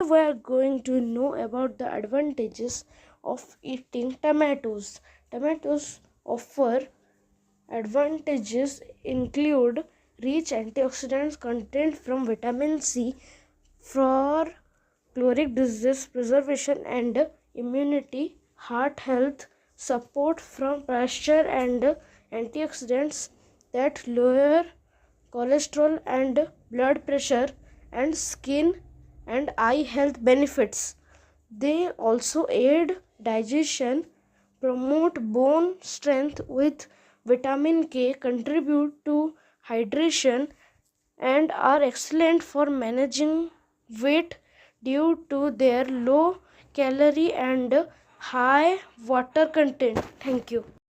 we are going to know about the advantages of eating tomatoes. Tomatoes offer advantages include rich antioxidant content from vitamin C for chronic disease preservation and immunity, heart health, support from pasture and antioxidants that lower cholesterol and blood pressure, and skin and eye health benefits. They also aid digestion, promote bone strength with vitamin K, contribute to hydration, and are excellent for managing weight due to their low calorie and high water content. Thank you.